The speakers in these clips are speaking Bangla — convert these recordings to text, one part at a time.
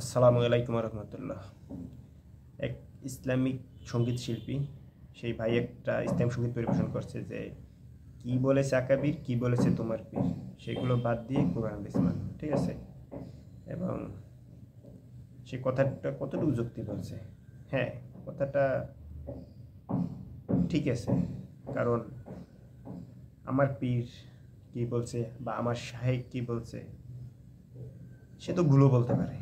আসসালামু আলাইকুম রহমতুল্লাহ। এক ইসলামিক সঙ্গীত শিল্পী সেই ভাই একটা ইসলাম সঙ্গীত পরিবেশন করছে যে কি বলেছে আকাবির, কি বলেছে তোমার পীর, সেগুলো বাদ দিয়ে কোরআন হাদিস মানো। ঠিক আছে, এবং সে কথাটা কতটুকু যুক্তি বলছে। হ্যাঁ, কথাটা ঠিক আছে, কারণ আমার পীর কি বলছে বা আমার শাহেক কি বলছে সে তো ভুলও বলতে পারে,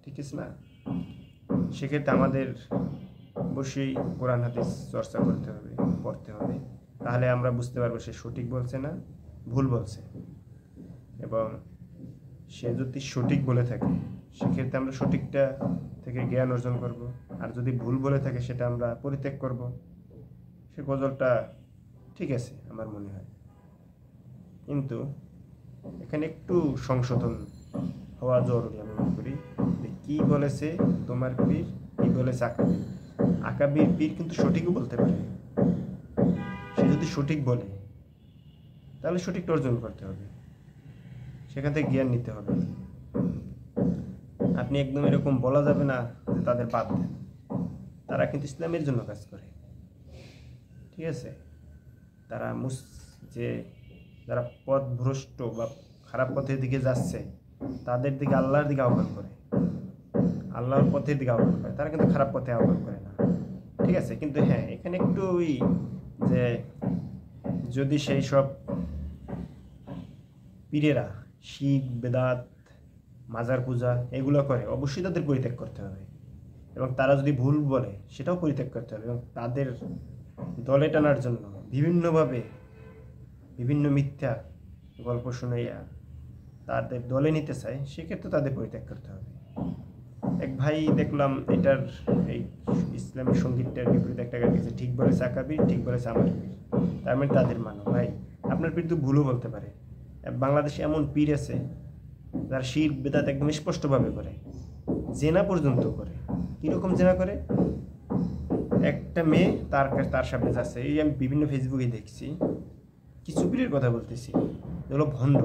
ঠিক আছে না? সেক্ষেত্রে আমাদের অবশ্যই কোরআন হাদিস চর্চা করতে হবে, পড়তে হবে, তাহলে আমরা বুঝতে পারবো সে সঠিক বলছে না ভুল বলছে। এবং সে যদি সঠিক বলে থাকে সেক্ষেত্রে আমরা সঠিকটা থেকে জ্ঞান অর্জন করব, আর যদি ভুল বলে থাকে সেটা আমরা পরিত্যাগ করব। সে গজলটা ঠিক আছে আমার মনে হয়, কিন্তু এখানে একটু সংশোধন হওয়া জরুরি আমি মনে করি। যে কী বলেছে তোমার পীর, কী বলেছে আকাবির। আকাবির পীর কিন্তু সঠিকও বলতে পারে। সে যদি সঠিক বলে তাহলে সঠিকটা অর্জন করতে হবে, সেখান থেকে জ্ঞান নিতে হবে। আপনি একদম এরকম বলা যাবে না যে তাদের বাদ দেন, তারা কিন্তু ইসলামের জন্য কাজ করে। ঠিক আছে, তারা যে যারা পথভ্রষ্ট বা খারাপ পথের দিকে যাচ্ছে তাদের দিকে আল্লাহর দিকে আহ্বান করে, আল্লাহর পথের দিকে আহ্বান করে, তারা কিন্তু খারাপ পথে আহ্বান করে না। ঠিক আছে, কিন্তু হ্যাঁ এখানে একটু ওই যে যদি সেই সব পীরেরা শিখ বেদাত মাজার পূজা এগুলো করে অবশ্যই তাদের পরিত্যাগ করতে হবে, এবং তারা যদি ভুল বলে সেটাও পরিত্যাগ করতে হবে। এবং তাদের দলে টানার জন্য বিভিন্নভাবে বিভিন্ন মিথ্যা গল্প শুনাইয়া তাদের দলে নিতে চায়, সেক্ষেত্রে তাদের পরিত্যাগ করতে হবে। এক ভাই দেখলাম এটার এই ইসলামী সঙ্গীতটার বিপরীতে একটা গান গেছে, ঠিক বলেছে আকাবির, ঠিক বলেছে আমার পীর, তার মানে তাদের মানো। ভাই আপনার পীর তো ভুলও বলতে পারে। বাংলাদেশে এমন পীর আছে যারা শিরক বেদাত একদম স্পষ্টভাবে করে, জেনা পর্যন্ত করে। কীরকম জেনা করে? একটা মেয়ে তার সামনে যাচ্ছে, এই আমি বিভিন্ন ফেসবুকে দেখছি, কিছু পীরের কথা বলতেছি, এগুলো ভণ্ড,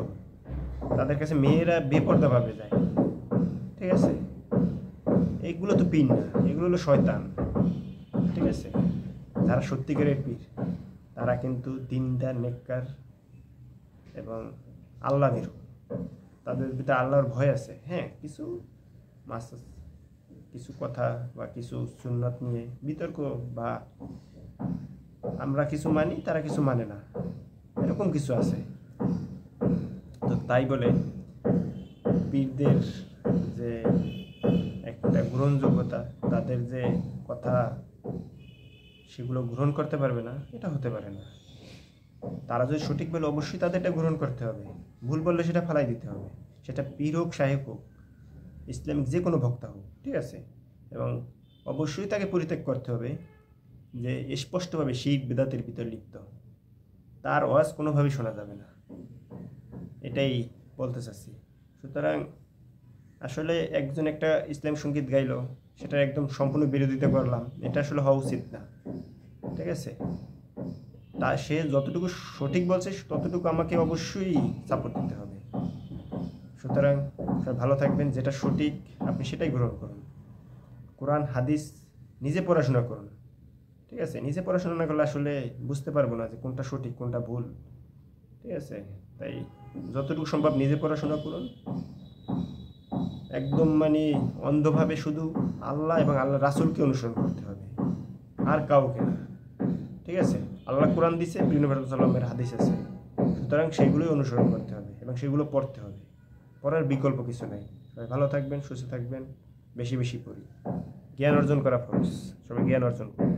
তাদের কাছে মেয়েরা বেপর্দাভাবে যায়। ঠিক আছে, এগুলো তো পীর না, এগুলো হলো শয়তান। ঠিক আছে, যারা সত্যিকারের পীর তারা কিন্তু দিনদার নেককার এবং আল্লাহ ভীরু, তাদের ভিতরে আল্লাহর ভয় আছে। হ্যাঁ, কিছু কথা বা কিছু সুন্নত নিয়ে বিতর্ক, বা আমরা কিছু মানি তারা কিছু মানে না, এরকম কিছু আছে। তো তাই বলে পীরদের যে একটা গ্রহণযোগ্যতা, তাদের যে কথা সেগুলো গ্রহণ করতে পারবে না, এটা হতে পারে না। তারা যদি সঠিক বলে অবশ্যই তাদেরটা গ্রহণ করতে হবে, ভুল বললে সেটা ফালাই দিতে হবে। সেটা পীর হোক, শাহেক হোক, ইসলামিক যে কোনো বক্তা হোক, ঠিক আছে। এবং অবশ্যই তাকে পরিত্যাগ করতে হবে যে স্পষ্টভাবে শিরক বেদাতের ভিতর লিপ্ত, তার ওয়াজ কোনোভাবেই শোনা যাবে না, এটাই বলতে চাচ্ছি। সুতরাং আসলে একজন একটা ইসলাম সঙ্গীত গাইলো, সেটার একদম সম্পূর্ণ বিরোধিতা করলাম, এটা আসলে হওয়া উচিত না। ঠিক আছে, তা সে যতটুকু সঠিক বলছে ততটুকু আমাকে অবশ্যই সাপোর্ট দিতে হবে। সুতরাং ভালো থাকবেন, যেটা সঠিক আপনি সেটাই গ্রহণ করুন। কোরআন হাদিস নিজে পড়াশোনা করুন। ঠিক আছে, নিজে পড়াশোনা না করলে আসলে বুঝতে পারবো না যে কোনটা সঠিক কোনটা ভুল। ঠিক আছে, তাই যতটুকু সম্ভব নিজে পড়াশোনা করুন, একদম মানে অন্ধভাবে শুধু আল্লাহ এবং আল্লাহ রাসূলকে অনুসরণ করতে হবে, আর কাউকে না। ঠিক আছে, আল্লাহ কোরআন দিছে, নবী সাল্লাল্লাহু হাদিস আছে, সুতরাং সেগুলোই অনুসরণ করতে হবে এবং সেগুলো পড়তে হবে, পড়ার বিকল্প কিছু নাই। সবাই ভালো থাকবেন, সুস্থ থাকবেন, বেশি বেশি পড়ি, জ্ঞান অর্জন করা ফরজ, সবাই জ্ঞান অর্জন করুন।